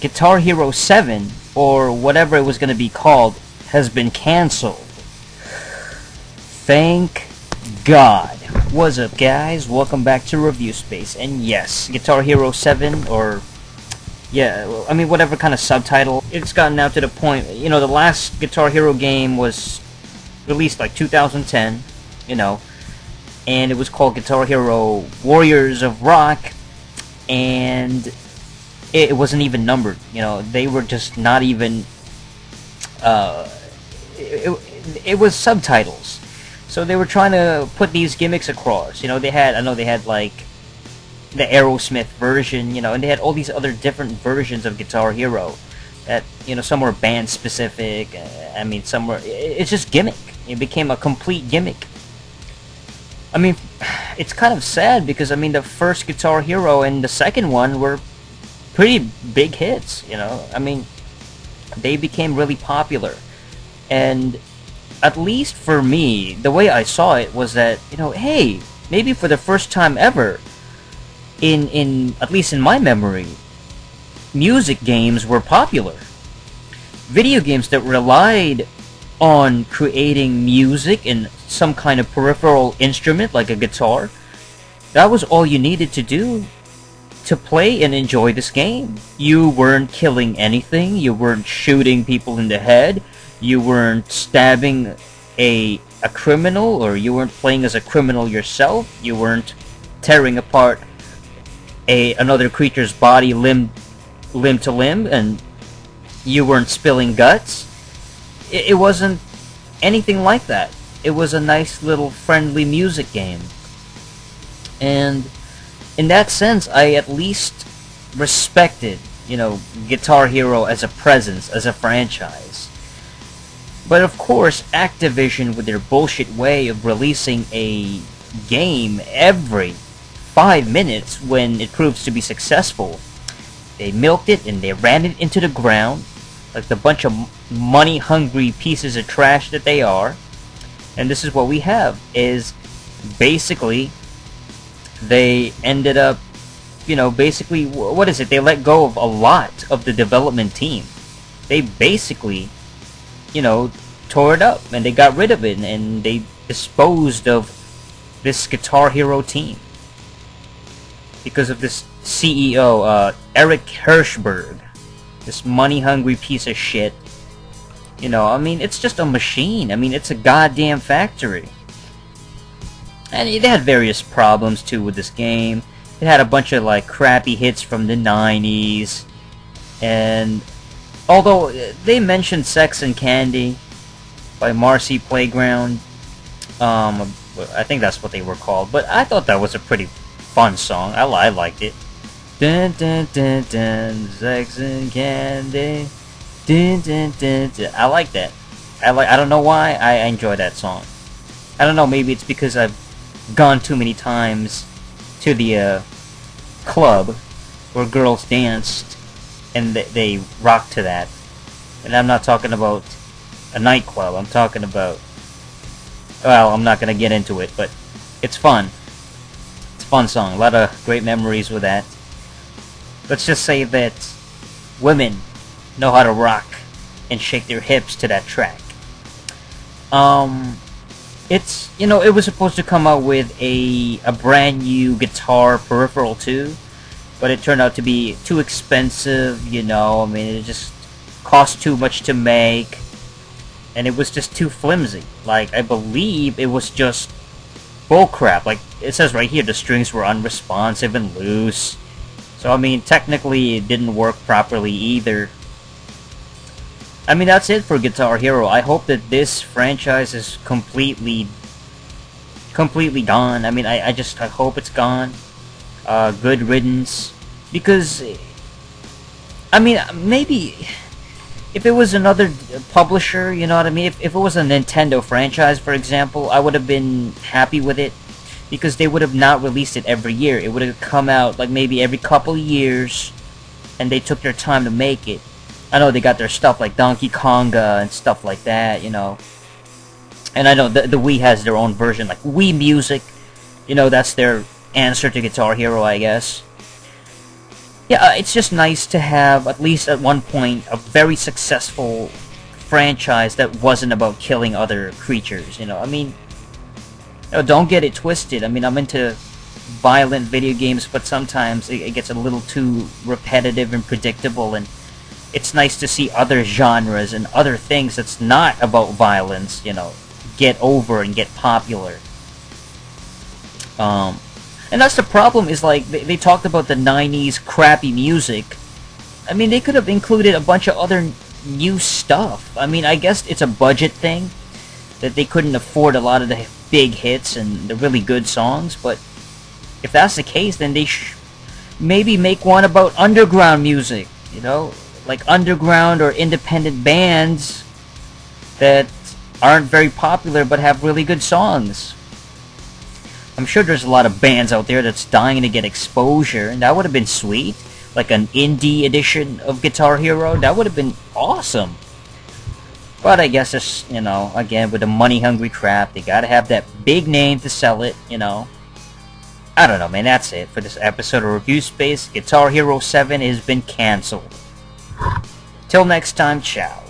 Guitar Hero 7, or whatever it was going to be called, has been cancelled. Thank God. What's up, guys? Welcome back to Review Space. And yes, Guitar Hero 7, or yeah, I mean whatever kind of subtitle, it's gotten now to the point, you know, the last Guitar Hero game was released like 2010, you know, and it was called Guitar Hero Warriors of Rock, and it wasn't even numbered, you know, they were just not even, it was subtitles. So they were trying to put these gimmicks across, you know, I know they had like the Aerosmith version, you know, and they had all these other different versions of Guitar Hero that, you know, some were band specific, I mean, some were, it's just gimmick. It became a complete gimmick. I mean, it's kind of sad because, I mean, the first Guitar Hero and the second one were pretty big hits, you know, I mean, they became really popular, and at least for me, the way I saw it was that, you know, hey, maybe for the first time ever, at least in my memory, music games were popular. Video games that relied on creating music in some kind of peripheral instrument like a guitar, that was all you needed to do to play and enjoy this game. You weren't killing anything, you weren't shooting people in the head, you weren't stabbing a criminal, or you weren't playing as a criminal yourself, you weren't tearing apart another creature's body limb to limb, and you weren't spilling guts. It wasn't anything like that. It was a nice little friendly music game. And in that sense, I at least respected, you know, Guitar Hero as a presence, as a franchise. But of course, Activision, with their bullshit way of releasing a game every 5 minutes when it proves to be successful, they milked it and they ran it into the ground like the bunch of money-hungry pieces of trash that they are. And this is what we have, is basically they ended up, you know, basically, what is it? They let go of a lot of the development team. They basically, you know, tore it up, and they got rid of it, and they disposed of this Guitar Hero team because of this CEO, Eric Hirschberg, this money-hungry piece of shit. You know, I mean, it's just a machine. I mean, it's a goddamn factory. And it had various problems, too, with this game. It had a bunch of, like, crappy hits from the 90s. And although they mentioned Sex and Candy by Marcy Playground, I think that's what they were called, but I thought that was a pretty fun song. I liked it. Dun dun dun dun, Sex and Candy. Dun dun dun dun. I like that. I don't know why I enjoy that song. I don't know, maybe it's because I've gone too many times to the club where girls danced and they rocked to that. And I'm not talking about a nightclub. I'm talking about, well, I'm not gonna get into it, but it's fun. It's a fun song. A lot of great memories with that. Let's just say that women know how to rock and shake their hips to that track. It's, you know, it was supposed to come out with a brand new guitar peripheral too, but it turned out to be too expensive, you know. I mean, it just cost too much to make, and it was just too flimsy. Like, I believe it was just bullcrap. Like, it says right here, the strings were unresponsive and loose. So, I mean, technically it didn't work properly either. I mean, that's it for Guitar Hero. I hope that this franchise is completely gone. I mean, I hope it's gone. Good riddance. Because, I mean, maybe if it was another publisher, you know what I mean? If it was a Nintendo franchise, for example, I would have been happy with it, because they would have not released it every year. It would have come out like maybe every couple of years, and they took their time to make it. I know they got their stuff like Donkey Konga and stuff like that, you know. And I know the Wii has their own version, like Wii Music. You know, that's their answer to Guitar Hero, I guess. Yeah, it's just nice to have, at least at one point, a very successful franchise that wasn't about killing other creatures, you know? I mean, don't get it twisted. I mean, I'm into violent video games, but sometimes it gets a little too repetitive and predictable, and it's nice to see other genres and other things that's not about violence, you know, get over and get popular. And that's the problem, is like, they talked about the 90s crappy music. I mean, they could have included a bunch of other new stuff. I mean, I guess it's a budget thing, that they couldn't afford a lot of the big hits and the really good songs, but if that's the case, then they maybe make one about underground music, you know? Like underground or independent bands that aren't very popular but have really good songs. I'm sure there's a lot of bands out there that's dying to get exposure, and that would have been sweet. Like an indie edition of Guitar Hero, that would have been awesome. But I guess it's, you know, again, with the money-hungry crap, they gotta have that big name to sell it, you know. I don't know, man, that's it for this episode of Review Space. Guitar Hero 7 has been cancelled. Till next time, ciao.